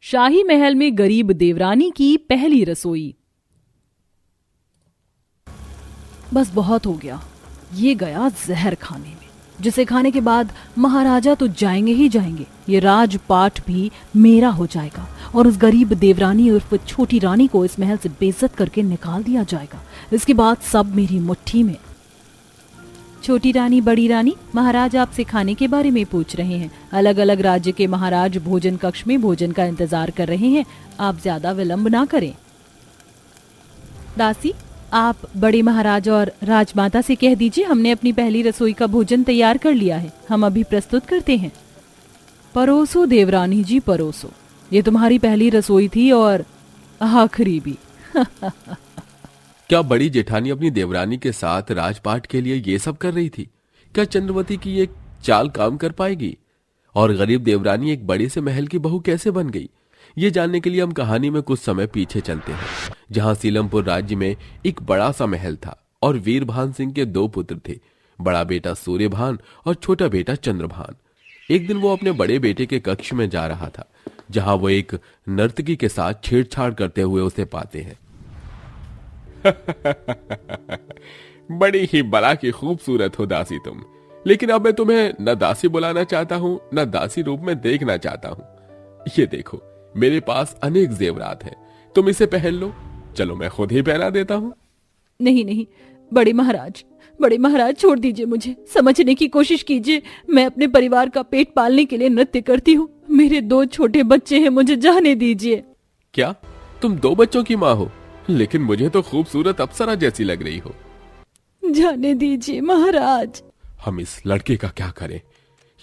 शाही महल में गरीब देवरानी की पहली रसोई। बस बहुत हो गया, ये गया जहर खाने में, जिसे खाने के बाद महाराजा तो जाएंगे ही जाएंगे, ये राजपाट भी मेरा हो जाएगा और उस गरीब देवरानी उर्फ छोटी रानी को इस महल से बेइज्जत करके निकाल दिया जाएगा। इसके बाद सब मेरी मुट्ठी में। छोटी रानी, बड़ी रानी, महाराज आपसे खाने के बारे में पूछ रहे हैं। अलग अलग राज्य के महाराज भोजन कक्ष में भोजन का इंतजार कर रहे हैं, आप ज्यादा विलंब ना करें। दासी, आप बड़े महाराज और राजमाता से कह दीजिए हमने अपनी पहली रसोई का भोजन तैयार कर लिया है, हम अभी प्रस्तुत करते हैं। परोसो देवरानी जी, परोसो। ये तुम्हारी पहली रसोई थी और आखिरी भी। क्या बड़ी जेठानी अपनी देवरानी के साथ राजपाट के लिए ये सब कर रही थी? क्या चंद्रवती की ये चाल काम कर पाएगी? और गरीब देवरानी एक बड़े से महल की बहू कैसे बन गई? ये जानने के लिए हम कहानी में कुछ समय पीछे चलते हैं, जहां सीलमपुर राज्य में एक बड़ा सा महल था और वीरभान सिंह के 2 पुत्र थे, बड़ा बेटा सूर्यभान और छोटा बेटा चंद्रभान। एक दिन वो अपने बड़े बेटे के कक्ष में जा रहा था, जहां वो एक नर्तकी के साथ छेड़छाड़ करते हुए उसे पाते हैं। बड़ी ही बला की खूबसूरत हो दासी तुम, लेकिन अब मैं तुम्हें न दासी बुलाना चाहता हूँ न दासी रूप में देखना चाहता हूँ। ये देखो, मेरे पास अनेक जेवरात हैं, तुम इसे पहन लो। चलो मैं खुद ही पहना देता हूँ। नहीं नहीं, बड़े महाराज छोड़ दीजिए, मुझे समझने की कोशिश कीजिए। मैं अपने परिवार का पेट पालने के लिए नृत्य करती हूँ, मेरे 2 छोटे बच्चे हैं, मुझे जाने दीजिए। क्या तुम 2 बच्चों की माँ हो? लेकिन मुझे तो खूबसूरत अप्सरा जैसी लग रही हो। जाने दीजिए महाराज। हम इस लड़के का क्या करें?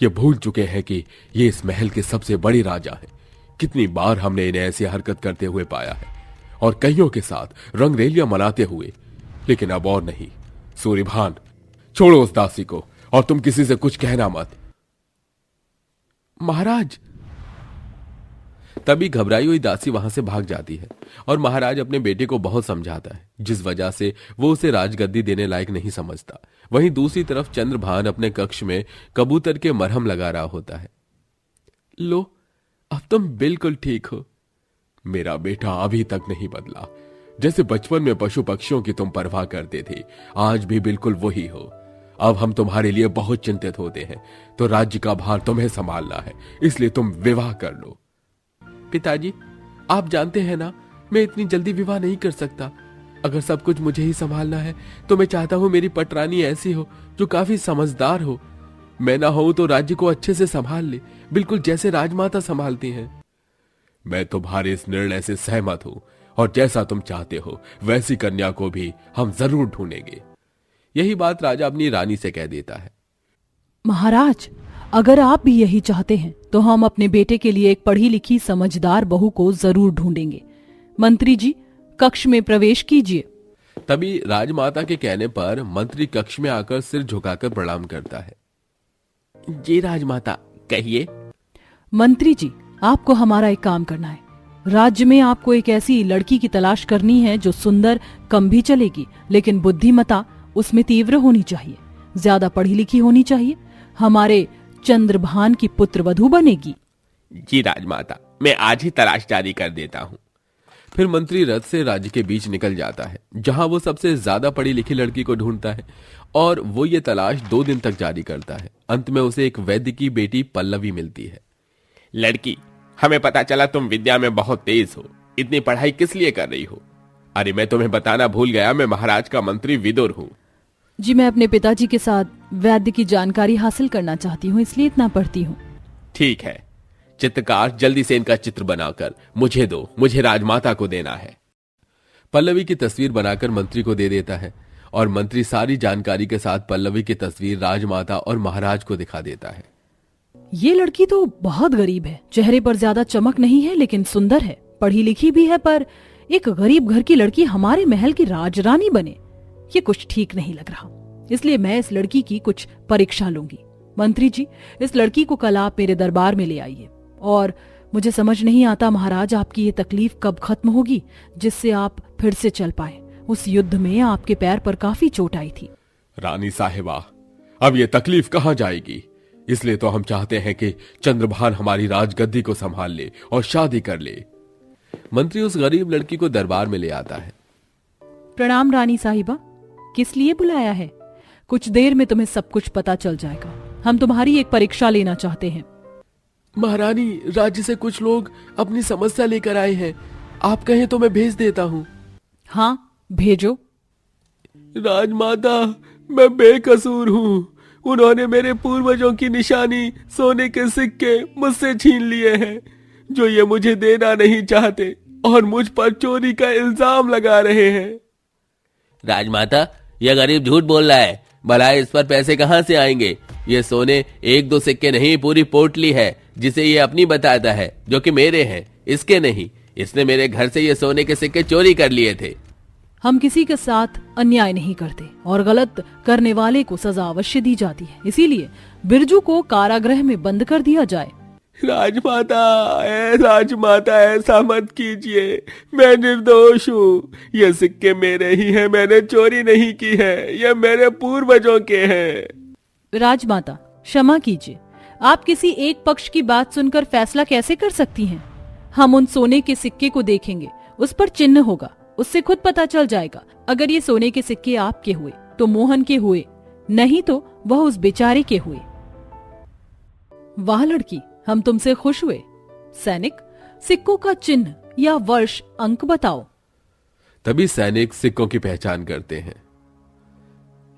ये भूल चुके हैं कि ये इस महल के सबसे बड़े राजा हैं। कितनी बार हमने इन्हें ऐसी हरकत करते हुए पाया है और कईयों के साथ रंगरेलियां मनाते हुए, लेकिन अब और नहीं। सूर्यभान, छोड़ो उस दासी को और तुम किसी से कुछ कहना मत। महाराज। तभी घबराई हुई दासी वहां से भाग जाती है और महाराज अपने बेटे को बहुत समझाता है, जिस वजह से वो उसे राजगद्दी देने लायक नहीं समझता। वहीं दूसरी तरफ चंद्रभान अपने कक्ष में कबूतर के मरहम लगा रहा होता है। लो, अब तुम बिल्कुल ठीक हो। मेरा बेटा अभी तक नहीं बदला। जैसे बचपन में पशु पक्षियों की तुम परवाह करते थे, आज भी बिल्कुल वही हो। अब हम तुम्हारे लिए बहुत चिंतित होते हैं, तो राज्य का भार तुम्हें संभालना है, इसलिए तुम विवाह कर लो। पिताजी, आप जानते हैं ना, मैं इतनी जल्दी विवाह नहीं कर सकता। अगर सब कुछ मुझे ही संभालना है तो मैं चाहता हूं मेरी पटरानी ऐसी हो जो काफी समझदार हो। मैं ना हूं तो राज्य को अच्छे से संभाल ले, बिल्कुल जैसे राजमाता संभालती हैं। मैं तुम्हारे इस निर्णय से सहमत हूं और जैसा तुम चाहते हो वैसी कन्या को भी हम जरूर ढूंढेंगे। यही बात राजा अपनी रानी से कह देता है। महाराज, अगर आप भी यही चाहते हैं तो हम अपने बेटे के लिए एक पढ़ी लिखी समझदार बहू को जरूर ढूंढेंगे। मंत्री जी, कक्ष में प्रवेश कीजिए। तभी राजमाता के कहने पर मंत्री कक्ष में आकर सिर झुकाकर प्रणाम करता है। जी राजमाता, कहिए। मंत्री जी, आपको हमारा एक काम करना है। राज्य में आपको एक ऐसी लड़की की तलाश करनी है जो सुंदर, कम भी चलेगी, लेकिन बुद्धिमता उसमें तीव्र होनी चाहिए, ज्यादा पढ़ी लिखी होनी चाहिए। हमारे चंद्रभान की पुत्रवधू बनेगी। जी राजमाता, मैं आज ही तलाश जारी कर देता हूँ। फिर मंत्री रथ से राज्य के बीच निकल जाता है, जहां वो सबसे ज्यादा पढ़ी लिखी लड़की को ढूंढता है और वो ये तलाश 2 दिन तक जारी करता है। अंत में उसे एक वैद्य की बेटी पल्लवी मिलती है। लड़की, हमें पता चला तुम विद्या में बहुत तेज हो, इतनी पढ़ाई किस लिए कर रही हो? अरे मैं तुम्हें बताना भूल गया, मैं महाराज का मंत्री विदुर हूँ। जी, मैं अपने पिताजी के साथ वैद्य की जानकारी हासिल करना चाहती हूँ, इसलिए इतना पढ़ती हूँ। ठीक है, चित्रकार, जल्दी से इनका चित्र बनाकर मुझे दो, मुझे राजमाता को देना है। पल्लवी की तस्वीर बनाकर मंत्री को दे देता है और मंत्री सारी जानकारी के साथ पल्लवी की तस्वीर राजमाता और महाराज को दिखा देता है। ये लड़की तो बहुत गरीब है, चेहरे पर ज्यादा चमक नहीं है, लेकिन सुंदर है, पढ़ी लिखी भी है, पर एक गरीब घर की लड़की हमारे महल की राजरानी बने, ये कुछ ठीक नहीं लग रहा। इसलिए मैं इस लड़की की कुछ परीक्षा लूंगी। मंत्री जी, इस लड़की को कल आप मेरे दरबार में ले आइए। और मुझे समझ नहीं आता महाराज, आपकी ये तकलीफ कब खत्म होगी जिससे आप फिर से चल पाए। उस युद्ध में आपके पैर पर काफी चोट आई थी। रानी साहिबा, अब ये तकलीफ कहाँ जाएगी? इसलिए तो हम चाहते हैं कि चंद्रभान हमारी राजगद्दी को संभाल ले और शादी कर ले। मंत्री उस गरीब लड़की को दरबार में ले आता है। प्रणाम रानी साहिबा, किस लिए बुलाया है? कुछ देर में तुम्हें सब कुछ पता चल जाएगा। हम तुम्हारी एक परीक्षा लेना चाहते हैं। महारानी, राज्य से कुछ लोग अपनी समस्या लेकर आए हैं, आप कहें तो मैं भेज देता हूं। हाँ, भेजो। राजमाता, मैं बेकसूर हूँ। उन्होंने मेरे पूर्वजों की निशानी सोने के सिक्के मुझसे छीन लिए हैं, जो ये मुझे देना नहीं चाहते और मुझ पर चोरी का इल्जाम लगा रहे हैं। राजमाता, यह गरीब झूठ बोल रहा है। भला इस पर पैसे कहाँ से आएंगे? ये सोने 1-2 सिक्के नहीं, पूरी पोटली है जिसे ये अपनी बताता है, जो कि मेरे हैं, इसके नहीं। इसने मेरे घर से ये सोने के सिक्के चोरी कर लिए थे। हम किसी के साथ अन्याय नहीं करते और गलत करने वाले को सजा अवश्य दी जाती है। इसीलिए बिरजू को कारागृह में बंद कर दिया जाए। राजमाता, ऐसा मत कीजिए। मैं निर्दोष हूँ। ये सिक्के मेरे ही हैं, मैंने चोरी नहीं की है। ये मेरे पूर्वजों के हैं। राजमाता, क्षमा कीजिए। आप किसी एक पक्ष की बात सुनकर फैसला कैसे कर सकती हैं? हम उन सोने के सिक्के को देखेंगे, उस पर चिन्ह होगा, उससे खुद पता चल जाएगा। अगर ये सोने के सिक्के आपके हुए तो मोहन के हुए, नहीं तो वह उस बेचारे के हुए। वाह लड़की, हम तुमसे खुश हुए। सैनिक, सिक्कों का चिन्ह या वर्ष अंक बताओ। तभी सैनिक सिक्कों की पहचान करते हैं।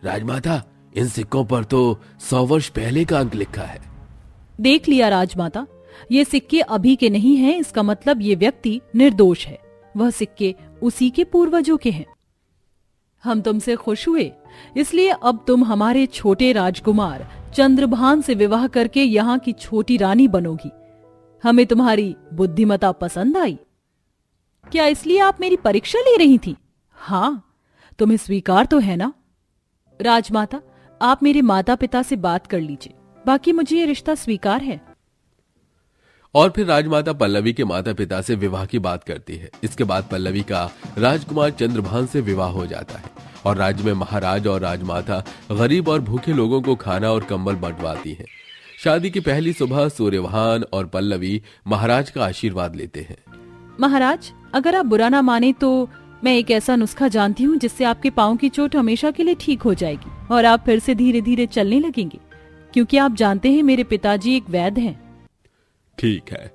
राजमाता, इन सिक्कों पर तो 100 वर्ष पहले का अंक लिखा है। देख लिया राजमाता, ये सिक्के अभी के नहीं हैं। इसका मतलब ये व्यक्ति निर्दोष है। वह सिक्के उसी के पूर्वजों के हैं। हम तुमसे खुश हुए, इसलिए अब तुम हमारे छोटे राजकुमार चंद्रभान से विवाह करके यहाँ की छोटी रानी बनोगी। हमें तुम्हारी बुद्धिमता पसंद आई। क्या इसलिए आप मेरी परीक्षा ले रही थी? हाँ, तुम्हें स्वीकार तो है ना? राजमाता, आप मेरे माता पिता से बात कर लीजिए, बाकी मुझे ये रिश्ता स्वीकार है। और फिर राजमाता पल्लवी के माता पिता से विवाह की बात करती है। इसके बाद पल्लवी का राजकुमार चंद्रभान से विवाह हो जाता है और राज्य में महाराज और राजमाता गरीब और भूखे लोगों को खाना और कंबल बंटवाती हैं। शादी की पहली सुबह सूर्यभान और पल्लवी महाराज का आशीर्वाद लेते हैं। महाराज, अगर आप बुरा ना माने तो मैं एक ऐसा नुस्खा जानती हूँ जिससे आपके पाँव की चोट हमेशा के लिए ठीक हो जाएगी और आप फिर से धीरे धीरे चलने लगेंगे, क्योंकि आप जानते हैं मेरे पिताजी एक वैद्य हैं। ठीक है,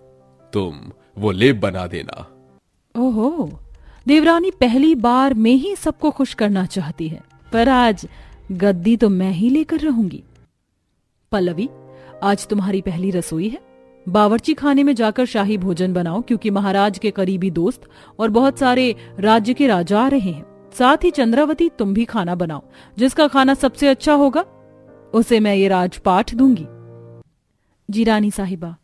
तुम वो लेप बना देना। ओहो, देवरानी पहली बार में ही सबको खुश करना चाहती है, पर आज गद्दी तो मैं ही लेकर रहूंगी। पल्लवी, आज तुम्हारी पहली रसोई है। बावर्ची खाने में जाकर शाही भोजन बनाओ, क्योंकि महाराज के करीबी दोस्त और बहुत सारे राज्य के राजा आ रहे हैं। साथ ही चंद्रावती, तुम भी खाना बनाओ। जिसका खाना सबसे अच्छा होगा उसे मैं ये राजपाठ दूंगी। जी रानी साहिबा।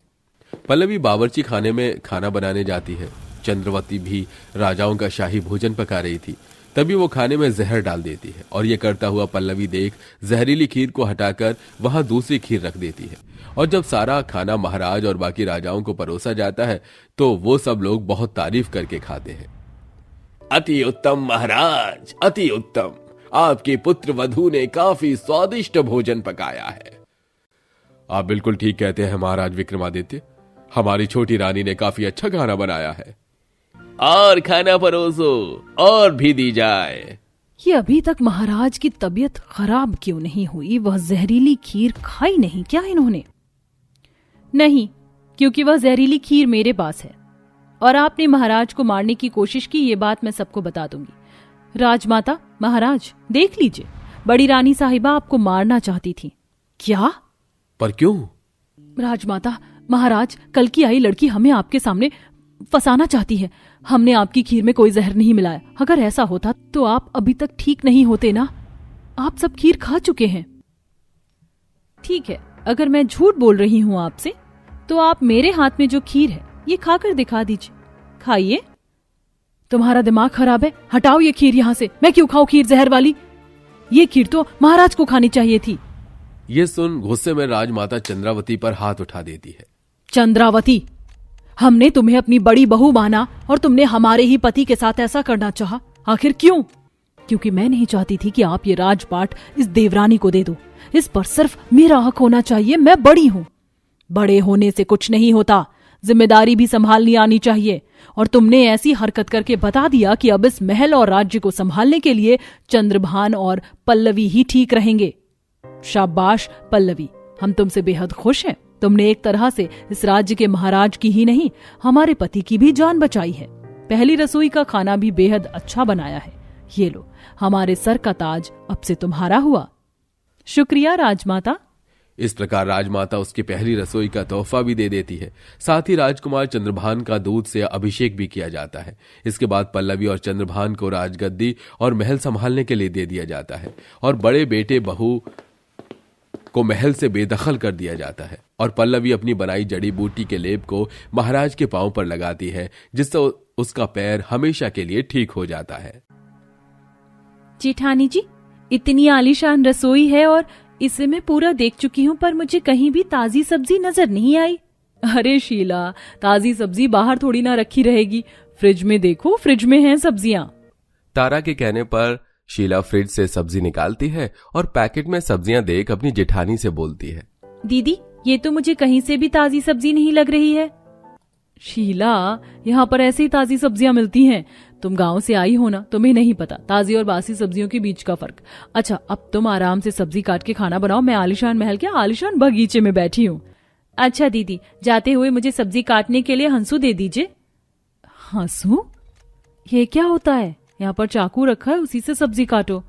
पल्लवी बावर्ची खाने में खाना बनाने जाती है। चंद्रवती भी राजाओं का शाही भोजन पका रही थी। तभी वो खाने में जहर डाल देती है और ये करता हुआ पल्लवी देख जहरीली खीर को हटाकर वहां दूसरी खीर रख देती है। और जब सारा खाना महाराज और बाकी राजाओं को परोसा जाता है तो वो सब लोग बहुत तारीफ करके खाते हैं। अति उत्तम महाराज, अति उत्तम। आपकी पुत्र वधू ने काफी स्वादिष्ट भोजन पकाया है। आप बिल्कुल ठीक कहते हैं महाराज विक्रमादित्य। हमारी छोटी रानी ने काफी अच्छा खाना बनाया है। और खाना परोसो, और भी दी जाए। ये अभी तक महाराज की तबीयत खराब क्यों नहीं हुई? वह जहरीली खीर खाई नहीं क्या इन्होंने? नहीं, क्योंकि वह जहरीली खीर मेरे पास है और आपने महाराज को मारने की कोशिश की, ये बात मैं सबको बता दूंगी। राजमाता, महाराज देख लीजिए, बड़ी रानी साहिबा आपको मारना चाहती थी। क्या? पर क्यों? राजमाता, महाराज, कल की आई लड़की हमें आपके सामने फंसाना चाहती है। हमने आपकी खीर में कोई जहर नहीं मिलाया। अगर ऐसा होता तो आप अभी तक ठीक नहीं होते ना। आप सब खीर खा चुके हैं। ठीक है, अगर मैं झूठ बोल रही हूं आपसे तो आप मेरे हाथ में जो खीर है ये खाकर दिखा दीजिए। खाइए। तुम्हारा दिमाग खराब है? हटाओ ये खीर यहां से। मैं क्यों खाऊं खीर जहर वाली? ये खीर तो महाराज को खानी चाहिए थी। ये सुन गुस्से में राजमाता चंद्रावती पर हाथ उठा देती है। चंद्रावती, हमने तुम्हें अपनी बड़ी बहू माना और तुमने हमारे ही पति के साथ ऐसा करना चाहा। आखिर क्यों? क्योंकि मैं नहीं चाहती थी कि आप ये राजपाट इस देवरानी को दे दो। इस पर सिर्फ मेरा हक होना चाहिए। मैं बड़ी हूं। बड़े होने से कुछ नहीं होता, जिम्मेदारी भी संभालनी आनी चाहिए। और तुमने ऐसी हरकत करके बता दिया कि अब इस महल और राज्य को संभालने के लिए चंद्रभान और पल्लवी ही ठीक रहेंगे। शाबाश पल्लवी, हम तुमसे बेहद खुश हैं। तुमने एक तरह से इस राज्य के महाराज की ही नहीं, हमारे पति की भी जान बचाई है। पहली रसोई का खाना भी बेहद अच्छा बनाया है। ये लो, हमारे सर का ताज अब से तुम्हारा हुआ। शुक्रिया राजमाता। इस प्रकार राजमाता उसकी पहली रसोई का तोहफा भी दे देती है। साथ ही राजकुमार चंद्रभान का दूध से अभिषेक भी किया जाता है। इसके बाद पल्लवी और चंद्रभान को राजगद्दी और महल संभालने के लिए दे दिया जाता है और बड़े बेटे बहू को महल से बेदखल कर दिया जाता है। और पल्लवी अपनी बनाई जड़ी बूटी के लेप को महाराज के पांव पर लगाती है, जिससे उसका पैर हमेशा के लिए ठीक हो जाता है। जेठानी जी, इतनी आलीशान रसोई है और इसे मैं पूरा देख चुकी हूँ, पर मुझे कहीं भी ताजी सब्जी नजर नहीं आई। अरे शीला, ताजी सब्जी बाहर थोड़ी ना रखी रहेगी। फ्रिज में देखो, फ्रिज में हैं सब्जियां। तारा के कहने पर शीला फ्रिज से सब्जी निकालती है और पैकेट में सब्जियां देख अपनी जेठानी से बोलती है, दीदी, ये तो मुझे कहीं से भी ताजी सब्जी नहीं लग रही है। शीला, यहाँ पर ऐसे ही ताजी सब्जियां मिलती हैं। तुम गांव से आई हो ना, तुम्हें नहीं पता ताजी और बासी सब्जियों के बीच का फर्क। अच्छा, अब तुम आराम से सब्जी काट के खाना बनाओ। मैं आलीशान महल क्या, आलीशान बगीचे में बैठी हूँ। अच्छा दीदी, जाते हुए मुझे सब्जी काटने के लिए हंसू दे दीजिए। हंसू? ये क्या होता है? यहाँ पर चाकू रखा है, उसी से सब्जी काटो।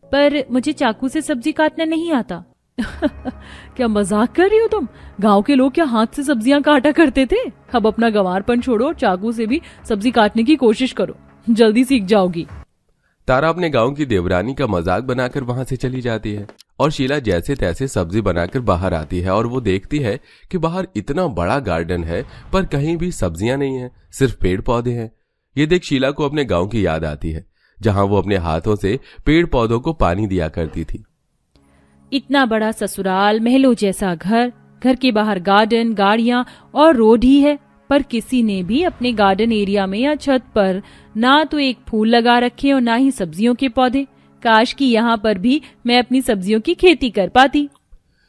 पर मुझे चाकू से सब्जी काटना नहीं आता। क्या मजाक कर रही हो तुम? गांव के लोग क्या हाथ से सब्जियां काटा करते थे? अब अपना गंवारपन छोड़ो और चाकू से भी सब्जी काटने की कोशिश करो, जल्दी सीख जाओगी। तारा अपने गांव की देवरानी का मजाक बनाकर वहां से चली जाती है और शीला जैसे तैसे सब्जी बनाकर बाहर आती है और वो देखती है कि बाहर इतना बड़ा गार्डन है पर कहीं भी सब्जियां नहीं है, सिर्फ पेड़ पौधे हैं। ये देख शीला को अपने गांव की याद आती है, जहां वो अपने हाथों से पेड़ पौधों को पानी दिया करती थी। इतना बड़ा ससुराल, महलों जैसा घर, घर के बाहर गार्डन, गाड़ियां और रोड ही है, पर किसी ने भी अपने गार्डन एरिया में या छत पर ना तो एक फूल लगा रखे और ना ही सब्जियों के पौधे। काश कि यहाँ पर भी मैं अपनी सब्जियों की खेती कर पाती।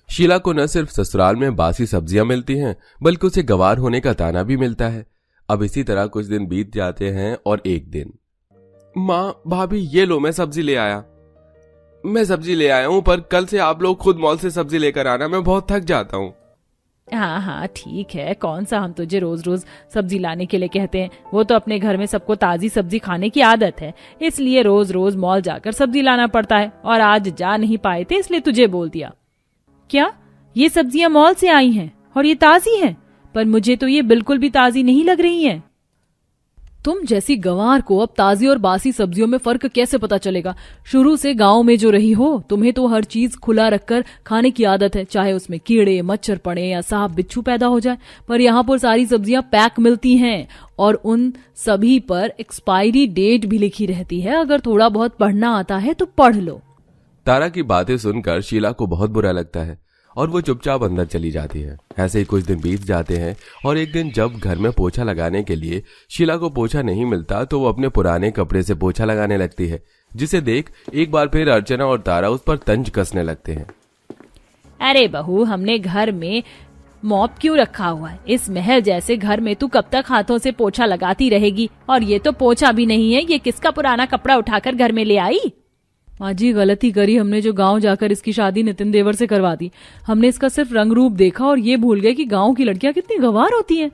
शीला को न सिर्फ ससुराल में बासी सब्जियां मिलती हैं, बल्कि उसे गंवार होने का ताना भी मिलता है। अब इसी तरह कुछ दिन बीत जाते हैं और एक दिन, माँ, भाभी, ये लो, मैं सब्जी ले आया हूँ, पर कल से आप लोग खुद मॉल से सब्जी लेकर आना, मैं बहुत थक जाता हूँ। हाँ हाँ ठीक है, कौन सा हम तुझे रोज रोज सब्जी लाने के लिए कहते हैं। वो तो अपने घर में सबको ताजी सब्जी खाने की आदत है, इसलिए रोज रोज मॉल जाकर सब्जी लाना पड़ता है। और आज जा नहीं पाए थे इसलिए तुझे बोल दिया। क्या ये सब्जियां मॉल से आई हैं और ये ताजी हैं? पर मुझे तो ये बिल्कुल भी ताजी नहीं लग रही हैं। तुम जैसी गंवार को अब ताजी और बासी सब्जियों में फर्क कैसे पता चलेगा? शुरू से गांव में जो रही हो, तुम्हें तो हर चीज खुला रखकर खाने की आदत है, चाहे उसमें कीड़े मच्छर पड़े या सांप बिच्छू पैदा हो जाए। पर यहाँ पर सारी सब्जियां पैक मिलती हैं और उन सभी पर एक्सपायरी डेट भी लिखी रहती है। अगर थोड़ा बहुत पढ़ना आता है तो पढ़ लो। तारा की बातें सुनकर शीला को बहुत बुरा लगता है और वो चुपचाप अंदर चली जाती है। ऐसे ही कुछ दिन बीत जाते हैं और एक दिन जब घर में पोछा लगाने के लिए शीला को पोछा नहीं मिलता तो वो अपने पुराने कपड़े से पोछा लगाने लगती है, जिसे देख एक बार फिर अर्चना और तारा उस पर तंज कसने लगते हैं। अरे बहू, हमने घर में मॉप क्यों रखा हुआ है? इस महल जैसे घर में तू कब तक हाथों से पोछा लगाती रहेगी? और ये तो पोछा भी नहीं है, ये किसका पुराना कपड़ा उठाकर घर में ले आई? माँ जी, गलती करी हमने जो गांव जाकर इसकी शादी नितिन देवर से करवा दी। हमने इसका सिर्फ रंग रूप देखा और ये भूल गए कि गांव की लड़कियां कितनी गंवार होती हैं।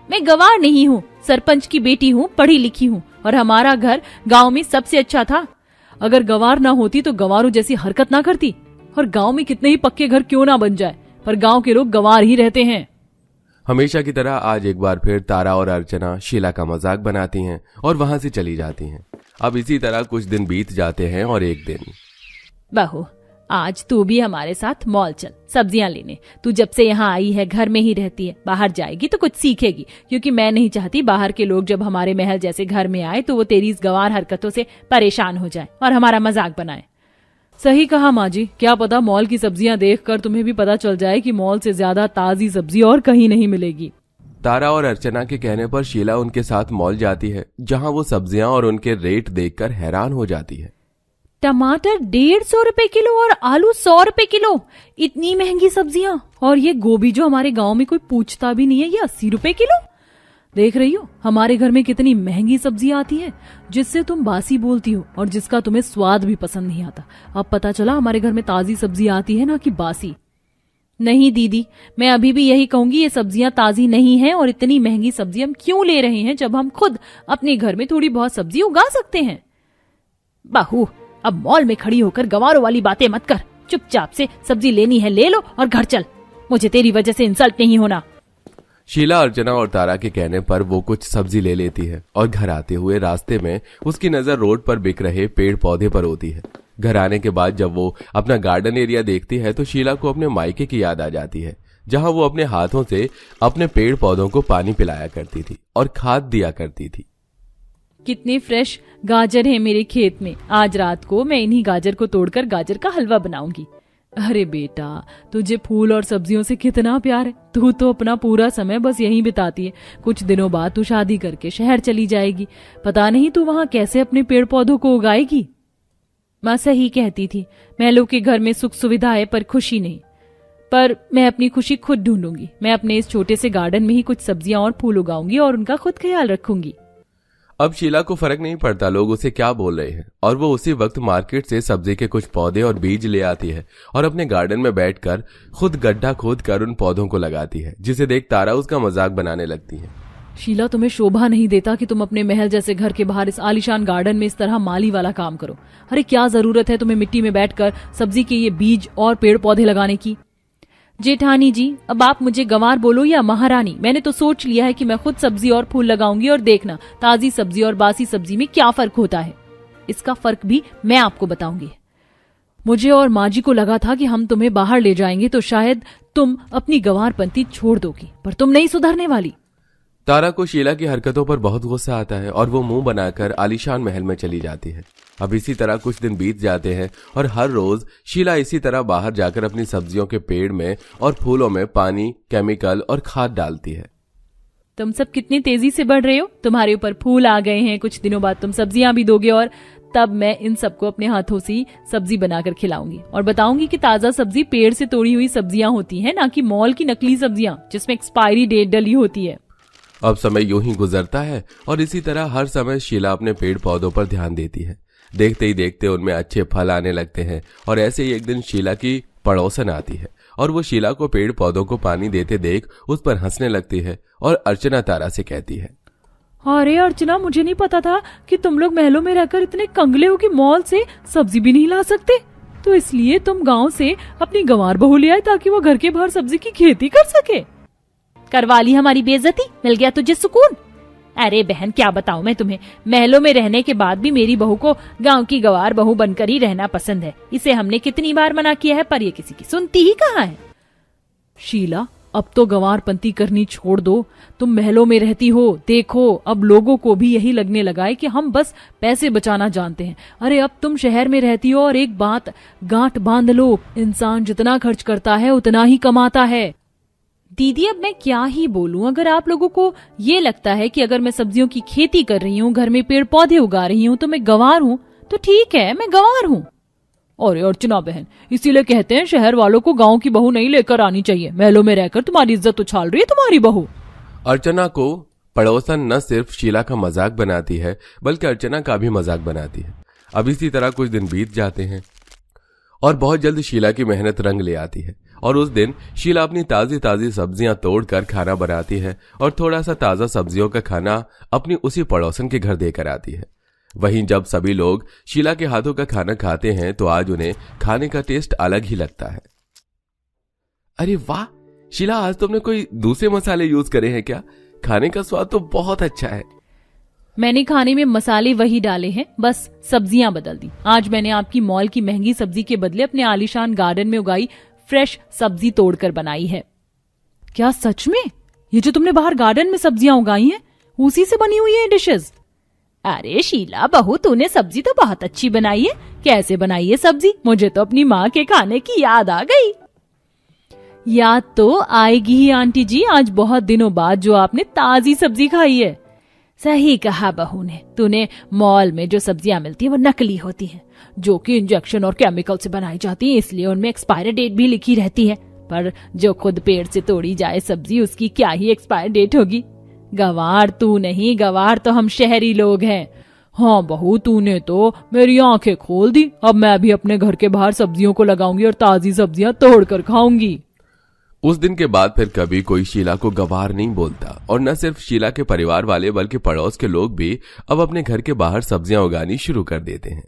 मैं गंवार नहीं हूँ, सरपंच की बेटी हूँ, पढ़ी लिखी हूँ और हमारा घर गांव में सबसे अच्छा था। अगर गंवार ना होती तो गंवारों जैसी हरकत ना करती। और गांव में कितने ही पक्के घर क्यों ना बन जाए, पर गांव के लोग गंवार ही रहते हैं। हमेशा की तरह आज एक बार फिर तारा और अर्चना शीला का मजाक बनाती हैं और वहां से चली जाती हैं। अब इसी तरह कुछ दिन बीत जाते हैं और एक दिन, बहू, आज तू भी हमारे साथ मॉल चल सब्जियां लेने। तू जब से यहाँ आई है घर में ही रहती है, बाहर जाएगी तो कुछ सीखेगी, क्योंकि मैं नहीं चाहती बाहर के लोग जब हमारे महल जैसे घर में आए तो वो तेरी इस गंवार हरकतों से परेशान हो जाए और हमारा मजाक बनाए। सही कहा माँ जी, क्या पता मॉल की सब्जियां देखकर तुम्हें भी पता चल जाए कि मॉल से ज्यादा ताजी सब्जी और कहीं नहीं मिलेगी। तारा और अर्चना के कहने पर शीला उनके साथ मॉल जाती है, जहां वो सब्जियां और उनके रेट देखकर हैरान हो जाती है। टमाटर 150 रुपए किलो और आलू 100 रुपए किलो। इतनी महंगी सब्जियां। और ये गोभी जो हमारे गांव में कोई पूछता भी नहीं है, ये 80 रुपए किलो। देख रही हो हमारे घर में कितनी महंगी सब्जियां आती है, जिससे तुम बासी बोलती हो और जिसका तुम्हें स्वाद भी पसंद नहीं आता। अब पता चला हमारे घर में ताजी सब्जी आती है ना कि बासी। नहीं दीदी, मैं अभी भी यही कहूंगी, ये सब्जियां ताजी नहीं हैं। और इतनी महंगी सब्जी हम क्यों ले रहे हैं जब हम खुद अपने घर में थोड़ी बहुत सब्जी उगा सकते हैं। बहू, अब मॉल में खड़ी होकर गवारों वाली बातें मत कर। चुपचाप से सब्जी लेनी है ले लो और घर चल। मुझे तेरी वजह से इंसल्ट नहीं होना। शीला, अर्चना और तारा के कहने पर वो कुछ सब्जी ले लेती है और घर आते हुए रास्ते में उसकी नजर रोड पर बिक रहे पेड़ पौधे पर होती है। घर आने के बाद जब वो अपना गार्डन एरिया देखती है तो शीला को अपने मायके की याद आ जाती है, जहां वो अपने हाथों से अपने पेड़ पौधों को पानी पिलाया करती थी और खाद दिया करती थी। कितने फ्रेश गाजर हैं मेरे खेत में। आज रात को मैं इन्हीं गाजर को तोड़कर गाजर का हलवा बनाऊंगी। अरे बेटा, तुझे फूल और सब्जियों से कितना प्यार है। तू तो अपना पूरा समय बस यहीं बिताती है। कुछ दिनों बाद तू शादी करके शहर चली जाएगी। पता नहीं तू वहां कैसे अपने पेड़ पौधों को उगाएगी। माँ सही कहती थी, महलों के घर में सुख सुविधा है पर खुशी नहीं। पर मैं अपनी खुशी खुद ढूंढूंगी। मैं अपने इस छोटे से गार्डन में ही कुछ सब्जियां और फूल उगाऊंगी और उनका खुद ख्याल रखूंगी। अब शीला को फर्क नहीं पड़ता लोग उसे क्या बोल रहे हैं, और वो उसी वक्त मार्केट से सब्जी के कुछ पौधे और बीज ले आती है और अपने गार्डन में बैठकर खुद गड्ढा खोद कर उन पौधों को लगाती है, जिसे देख तारा उसका मजाक बनाने लगती है। शीला, तुम्हें शोभा नहीं देता कि तुम अपने महल जैसे घर के बाहर इस आलीशान गार्डन में इस तरह माली वाला काम करो। अरे क्या जरूरत है तुम्हें मिट्टी में बैठकर सब्जी के ये बीज और पेड़ पौधे लगाने की। जेठानी जी, अब आप मुझे गंवार बोलो या महारानी, मैंने तो सोच लिया है कि मैं खुद सब्जी और फूल लगाऊंगी और देखना ताजी सब्जी और बासी सब्जी में क्या फर्क होता है। इसका फर्क भी मैं आपको बताऊंगी। मुझे और माँ जी को लगा था कि हम तुम्हें बाहर ले जाएंगे तो शायद तुम अपनी गंवारपंती छोड़ दोगी, पर तुम नहीं सुधरने वाली। तारा को शीला की हरकतों पर बहुत गुस्सा आता है और वो मुंह बनाकर आलीशान महल में चली जाती है। अब इसी तरह कुछ दिन बीत जाते हैं और हर रोज शीला इसी तरह बाहर जाकर अपनी सब्जियों के पेड़ में और फूलों में पानी, केमिकल और खाद डालती है। तुम सब कितनी तेजी से बढ़ रहे हो। तुम्हारे ऊपर फूल आ गए हैं, कुछ दिनों बाद तुम सब्जियां भी दोगे और तब मैं इन सबको अपने हाथों से सब्जी बनाकर खिलाऊंगी और बताऊंगी कि ताजा सब्जी पेड़ से तोड़ी हुई सब्जियां होती हैं, ना कि मॉल की नकली सब्जियां जिसमें एक्सपायरी डेट डली होती है। अब समय यूं ही गुजरता है और इसी तरह हर समय शीला अपने पेड़ पौधों पर ध्यान देती है। देखते ही देखते उनमें अच्छे फल आने लगते हैं और ऐसे ही एक दिन शीला की पड़ोसन आती है और वो शीला को पेड़ पौधों को पानी देते देख उस पर हंसने लगती है और अर्चना तारा से कहती है, अरे अर्चना, मुझे नहीं पता था कि तुम लोग महलों में रहकर इतने कंगले हो कि मॉल से सब्जी भी नहीं ला सकते। तो इसलिए तुम गांव से अपनी गंवार बहू ले आए ताकि वो घर के बाहर सब्जी की खेती कर सके। करवा ली हमारी बेइज्जती, मिल गया तुझे सुकून। अरे बहन, क्या बताऊं मैं तुम्हें, महलों में रहने के बाद भी मेरी बहू को गांव की गंवार बहू बनकर ही रहना पसंद है। इसे हमने कितनी बार मना किया है पर ये किसी की सुनती ही कहाँ है। शीला, अब तो गंवारपंती करनी छोड़ दो। तुम महलों में रहती हो, देखो अब लोगों को भी यही लगने लगा है कि हम बस पैसे बचाना जानते हैं। अरे अब तुम शहर में रहती हो और एक बात गांठ बांध लो, इंसान जितना खर्च करता है उतना ही कमाता है। दीदी, अब मैं क्या ही बोलूं। अगर आप लोगों को ये लगता है कि अगर मैं सब्जियों की खेती कर रही हूँ, घर में पेड़ पौधे उगा रही हूँ तो मैं गंवार हूँ, तो ठीक है, मैं गंवार हूँ। और अर्चना बहन, इसीलिए कहते हैं शहर वालों को गांव की बहू नहीं लेकर आनी चाहिए। महलों में रहकर तुम्हारी इज्जत उछाल रही है तुम्हारी बहू। अर्चना को पड़ोसन न सिर्फ शीला का मजाक बनाती है बल्कि अर्चना का भी मजाक बनाती है। अब इसी तरह कुछ दिन बीत जाते हैं और बहुत जल्द शीला की मेहनत रंग ले आती है और उस दिन शीला अपनी ताजी ताजी सब्जियां तोड़कर खाना बनाती है और थोड़ा सा ताजा सब्जियों का खाना अपनी उसी पड़ोसन के घर देकर आती है। वहीं जब सभी लोग शीला के हाथों का खाना खाते हैं तो आज उन्हें खाने का टेस्ट अलग ही लगता है। अरे वाह शीला, आज तुमने कोई दूसरे मसाले यूज करे हैं क्या? खाने का स्वाद तो बहुत अच्छा है। मैंने खाने में मसाले वही डाले हैं, बस सब्जियां बदल दी। आज मैंने आपकी मॉल की महंगी सब्जी के बदले अपने आलीशान गार्डन में उगाई फ्रेश सब्जी तोड़कर बनाई है। क्या सच में? ये जो तुमने बाहर गार्डन में सब्जियां उगाई हैं, उसी से बनी हुई है डिशेस? अरे शीला बहू, तूने सब्जी तो बहुत अच्छी बनाई है। कैसे बनाई है सब्जी? मुझे तो अपनी माँ के खाने की याद आ गई। याद तो आएगी ही आंटी जी, आज बहुत दिनों बाद जो आपने ताजी सब्जी खाई है। सही कहा बहू ने। तूने मॉल में जो सब्जियां मिलती हैं वो नकली होती हैं, जो कि इंजेक्शन और केमिकल से बनाई जाती हैं, इसलिए उनमें एक्सपायरी डेट भी लिखी रहती है। पर जो खुद पेड़ से तोड़ी जाए सब्जी, उसकी क्या ही एक्सपायरी डेट होगी। गवार तू नहीं, गवार तो हम शहरी लोग हैं। हाँ बहू, तूने तो मेरी आंखें खोल दी। अब मैं भी अपने घर के बाहर सब्जियों को लगाऊंगी और ताजी सब्जियां तोड़ कर खाऊंगी। उस दिन के बाद फिर कभी कोई शीला को गवार नहीं बोलता, और न सिर्फ शीला के परिवार वाले बल्कि पड़ोस के लोग भी अब अपने घर के बाहर सब्जियां उगानी शुरू कर देते हैं।